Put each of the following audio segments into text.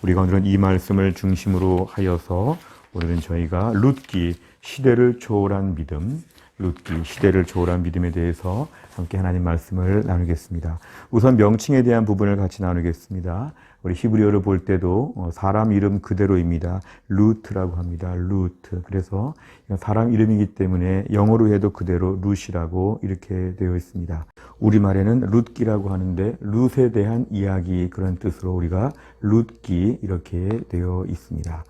우리가 오늘은 이 말씀을 중심으로 하여서 오늘은 저희가 룻기 시대를 초월한 믿음, 룻기 시대를 초월한 믿음에 대해서 함께 하나님 말씀을 나누겠습니다. 우선 명칭에 대한 부분을 같이 나누겠습니다. 우리 히브리어를 볼 때도 사람 이름 그대로입니다. 루트라고 합니다. 루트. 그래서 사람 이름이기 때문에 영어로 해도 그대로 룻이라고 이렇게 되어 있습니다. 우리말에는 룻기라고 하는데 룻에 대한 이야기 그런 뜻으로 우리가 룻기 이렇게 되어 있습니다.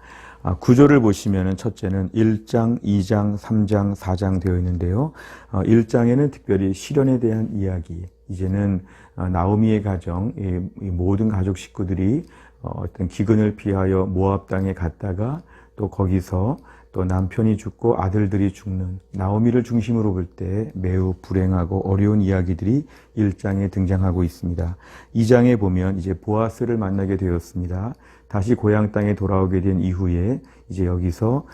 구조를 보시면 첫째는 1장, 2장, 3장, 4장 되어 있는데요. 1장에는 특별히 시련에 대한 이야기, 이제는 나오미의 가정, 이 모든 가족 식구들이 어떤 기근을 피하여 모압 땅에 갔다가 또 거기서 또 남편이 죽고 아들들이 죽는 나오미를 중심으로 볼 때 매우 불행하고 어려운 이야기들이 1장에 등장하고 있습니다. 2장에 보면 이제 보아스를 만나게 되었습니다. 다시 고향 땅에 돌아오게 된 이후에 이제 여기서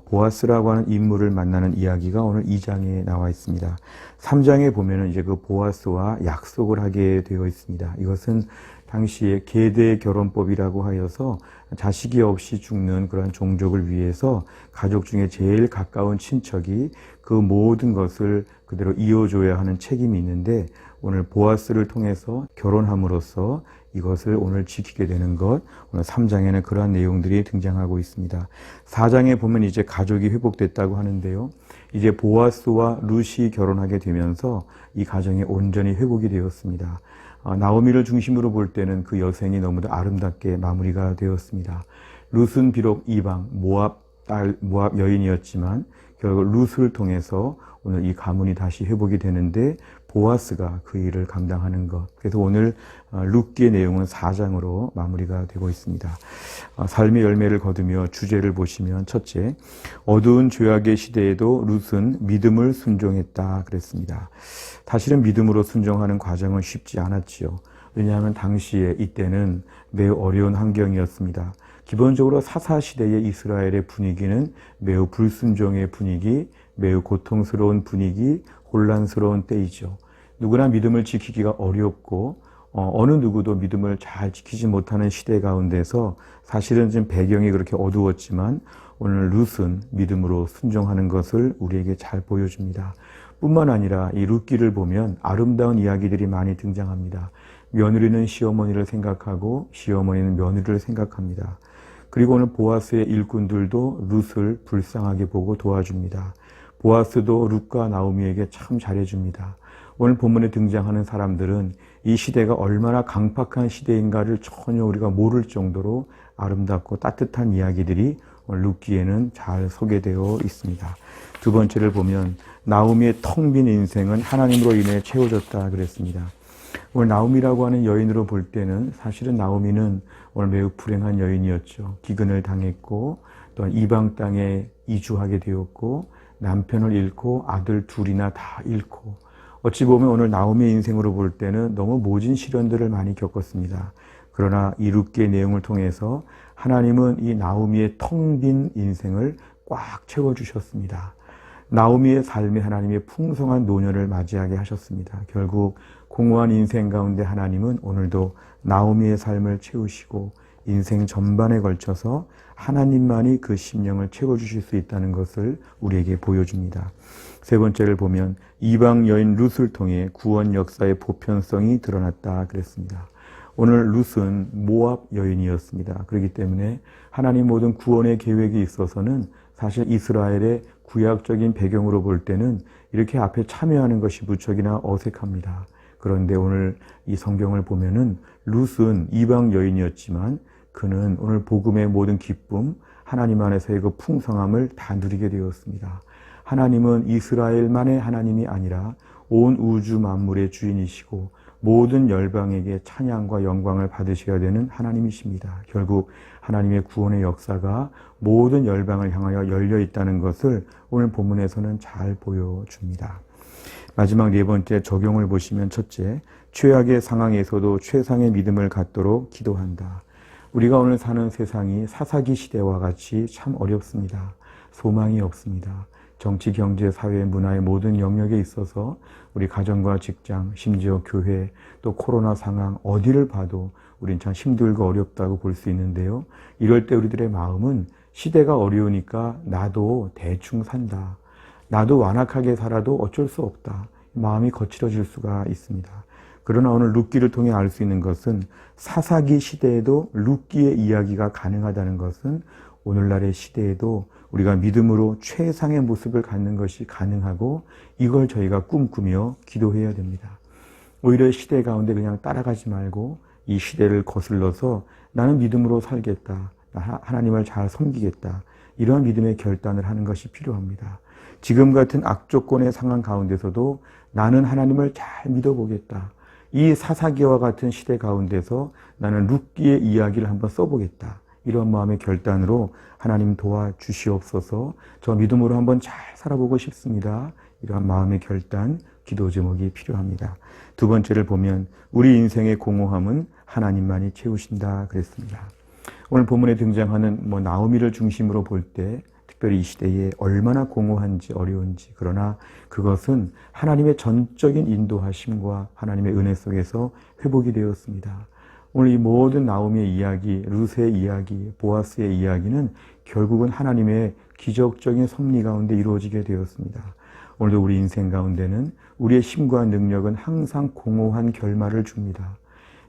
보아스라고 하는 인물을 만나는 이야기가 오늘 2장에 나와 있습니다. 3장에 보면은 이제 그 보아스와 약속을 하게 되어 있습니다. 이것은 당시에 계대 결혼법이라고 하여서 자식이 없이 죽는 그런 종족을 위해서 가족 중에 제일 가까운 친척이 그 모든 것을 그대로 이어줘야 하는 책임이 있는데 오늘 보아스를 통해서 결혼함으로써 이것을 오늘 지키게 되는 것, 오늘 3장에는 그러한 내용들이 등장하고 있습니다. 4장에 보면 이제 가족이 회복됐다고 하는데요. 이제 보아스와 룻이 결혼하게 되면서 이 가정이 온전히 회복이 되었습니다. 나오미를 중심으로 볼 때는 그 여생이 너무도 아름답게 마무리가 되었습니다. 룻은 비록 이방, 모압 여인이었지만 결국 룻을 통해서 오늘 이 가문이 다시 회복이 되는데 보아스가 그 일을 감당하는 것. 그래서 오늘 룻기의 내용은 4장으로 마무리가 되고 있습니다. 삶의 열매를 거두며 주제를 보시면 첫째, 어두운 죄악의 시대에도 룻은 믿음을 순종했다 그랬습니다. 사실은 믿음으로 순종하는 과정은 쉽지 않았지요. 왜냐하면 당시에 이때는 매우 어려운 환경이었습니다. 기본적으로 사사시대의 이스라엘의 분위기는 매우 불순종의 분위기, 매우 고통스러운 분위기, 혼란스러운 때이죠. 누구나 믿음을 지키기가 어렵고 어느 누구도 믿음을 잘 지키지 못하는 시대 가운데서 사실은 지금 배경이 그렇게 어두웠지만 오늘 룻은 믿음으로 순종하는 것을 우리에게 잘 보여줍니다. 뿐만 아니라 이 룻기를 보면 아름다운 이야기들이 많이 등장합니다. 며느리는 시어머니를 생각하고 시어머니는 며느리를 생각합니다. 그리고 오늘 보아스의 일꾼들도 룻을 불쌍하게 보고 도와줍니다. 보아스도 룻과 나오미에게 참 잘해줍니다. 오늘 본문에 등장하는 사람들은 이 시대가 얼마나 강팍한 시대인가를 전혀 우리가 모를 정도로 아름답고 따뜻한 이야기들이 오늘 룻기에는 잘 소개되어 있습니다. 두 번째를 보면 나오미의 텅 빈 인생은 하나님으로 인해 채워졌다 그랬습니다. 오늘 나오미라고 하는 여인으로 볼 때는 사실은 나오미는 오늘 매우 불행한 여인이었죠. 기근을 당했고 또 이방 땅에 이주하게 되었고 남편을 잃고 아들 둘이나 다 잃고 어찌 보면 오늘 나오미의 인생으로 볼 때는 너무 모진 시련들을 많이 겪었습니다. 그러나 이 룻기의 내용을 통해서 하나님은 이 나오미의 텅 빈 인생을 꽉 채워주셨습니다. 나오미의 삶에 하나님의 풍성한 노년을 맞이하게 하셨습니다. 결국 공허한 인생 가운데 하나님은 오늘도 나오미의 삶을 채우시고 인생 전반에 걸쳐서 하나님만이 그 심령을 채워주실 수 있다는 것을 우리에게 보여줍니다. 세 번째를 보면 이방 여인 룻을 통해 구원 역사의 보편성이 드러났다 그랬습니다. 오늘 룻은 모압 여인이었습니다. 그렇기 때문에 하나님 모든 구원의 계획이 있어서는 사실 이스라엘의 구약적인 배경으로 볼 때는 이렇게 앞에 참여하는 것이 무척이나 어색합니다. 그런데 오늘 이 성경을 보면은 룻은 이방 여인이었지만 그는 오늘 복음의 모든 기쁨, 하나님 안에서의 그 풍성함을 다 누리게 되었습니다. 하나님은 이스라엘만의 하나님이 아니라 온 우주 만물의 주인이시고 모든 열방에게 찬양과 영광을 받으셔야 되는 하나님이십니다. 결국 하나님의 구원의 역사가 모든 열방을 향하여 열려 있다는 것을 오늘 본문에서는 잘 보여줍니다. 마지막 네 번째 적용을 보시면 첫째, 최악의 상황에서도 최상의 믿음을 갖도록 기도한다. 우리가 오늘 사는 세상이 사사기 시대와 같이 참 어렵습니다. 소망이 없습니다. 정치, 경제, 사회, 문화의 모든 영역에 있어서 우리 가정과 직장, 심지어 교회, 또 코로나 상황 어디를 봐도 우린 참 힘들고 어렵다고 볼 수 있는데요. 이럴 때 우리들의 마음은 시대가 어려우니까 나도 대충 산다. 나도 완악하게 살아도 어쩔 수 없다. 마음이 거칠어질 수가 있습니다. 그러나 오늘 룻기를 통해 알 수 있는 것은 사사기 시대에도 룻기의 이야기가 가능하다는 것은 오늘날의 시대에도 우리가 믿음으로 최상의 모습을 갖는 것이 가능하고 이걸 저희가 꿈꾸며 기도해야 됩니다. 오히려 시대 가운데 그냥 따라가지 말고 이 시대를 거슬러서 나는 믿음으로 살겠다. 하나님을 잘 섬기겠다. 이러한 믿음의 결단을 하는 것이 필요합니다. 지금 같은 악조건의 상황 가운데서도 나는 하나님을 잘 믿어보겠다. 이 사사기와 같은 시대 가운데서 나는 룻기의 이야기를 한번 써보겠다. 이런 마음의 결단으로 하나님 도와주시옵소서. 저 믿음으로 한번 잘 살아보고 싶습니다. 이러한 마음의 결단, 기도 제목이 필요합니다. 두 번째를 보면 우리 인생의 공허함은 하나님만이 채우신다 그랬습니다. 오늘 본문에 등장하는 나오미를 중심으로 볼 때 특별히 이 시대에 얼마나 공허한지 어려운지 그러나 그것은 하나님의 전적인 인도하심과 하나님의 은혜 속에서 회복이 되었습니다. 오늘 이 모든 나오미의 이야기, 룻의 이야기, 보아스의 이야기는 결국은 하나님의 기적적인 섭리 가운데 이루어지게 되었습니다. 오늘도 우리 인생 가운데는 우리의 힘과 능력은 항상 공허한 결말을 줍니다.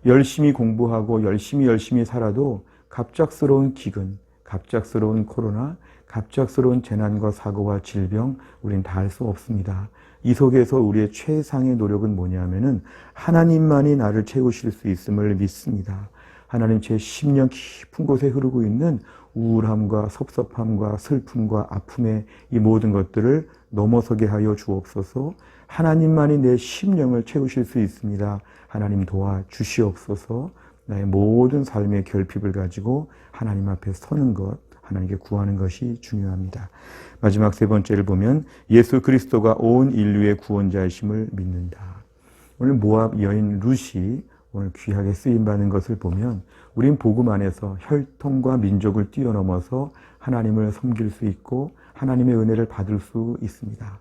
열심히 공부하고 열심히 살아도 갑작스러운 기근, 갑작스러운 코로나, 갑작스러운 재난과 사고와 질병 우린 다 알 수 없습니다. 이 속에서 우리의 최상의 노력은 뭐냐면은 하나님만이 나를 채우실 수 있음을 믿습니다. 하나님 제 심령 깊은 곳에 흐르고 있는 우울함과 섭섭함과 슬픔과 아픔의 이 모든 것들을 넘어서게 하여 주옵소서. 하나님만이 내 심령을 채우실 수 있습니다. 하나님 도와주시옵소서. 나의 모든 삶의 결핍을 가지고 하나님 앞에 서는 것, 하나님께 구하는 것이 중요합니다. 마지막 세 번째를 보면 예수 그리스도가 온 인류의 구원자이심을 믿는다. 오늘 모압 여인 룻이 오늘 귀하게 쓰임받는 것을 보면 우린 복음 안에서 혈통과 민족을 뛰어넘어서 하나님을 섬길 수 있고 하나님의 은혜를 받을 수 있습니다.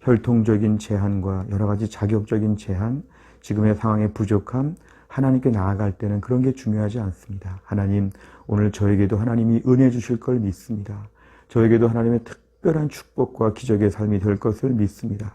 혈통적인 제한과 여러 가지 자격적인 제한, 지금의 상황의 부족함, 하나님께 나아갈 때는 그런 게 중요하지 않습니다. 하나님, 오늘 저에게도 하나님이 은혜 주실 걸 믿습니다. 저에게도 하나님의 특별한 축복과 기적의 삶이 될 것을 믿습니다.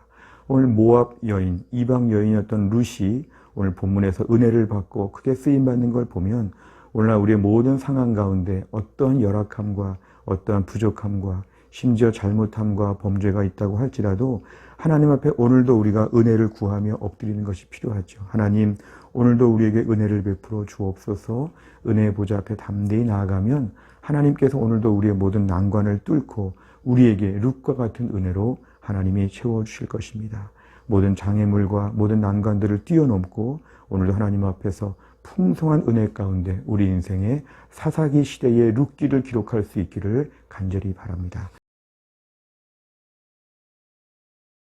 오늘 모압 여인, 이방 여인이었던 룻이 오늘 본문에서 은혜를 받고 크게 쓰임받는 걸 보면 오늘날 우리의 모든 상황 가운데 어떠한 열악함과 어떠한 부족함과 심지어 잘못함과 범죄가 있다고 할지라도 하나님 앞에 오늘도 우리가 은혜를 구하며 엎드리는 것이 필요하죠. 하나님, 오늘도 우리에게 은혜를 베풀어 주옵소서. 은혜의 보좌 앞에 담대히 나아가면 하나님께서 오늘도 우리의 모든 난관을 뚫고 우리에게 룻과 같은 은혜로 하나님이 채워주실 것입니다. 모든 장애물과 모든 난관들을 뛰어넘고 오늘도 하나님 앞에서 풍성한 은혜 가운데 우리 인생의 사사기 시대의 룻기를 기록할 수 있기를 간절히 바랍니다.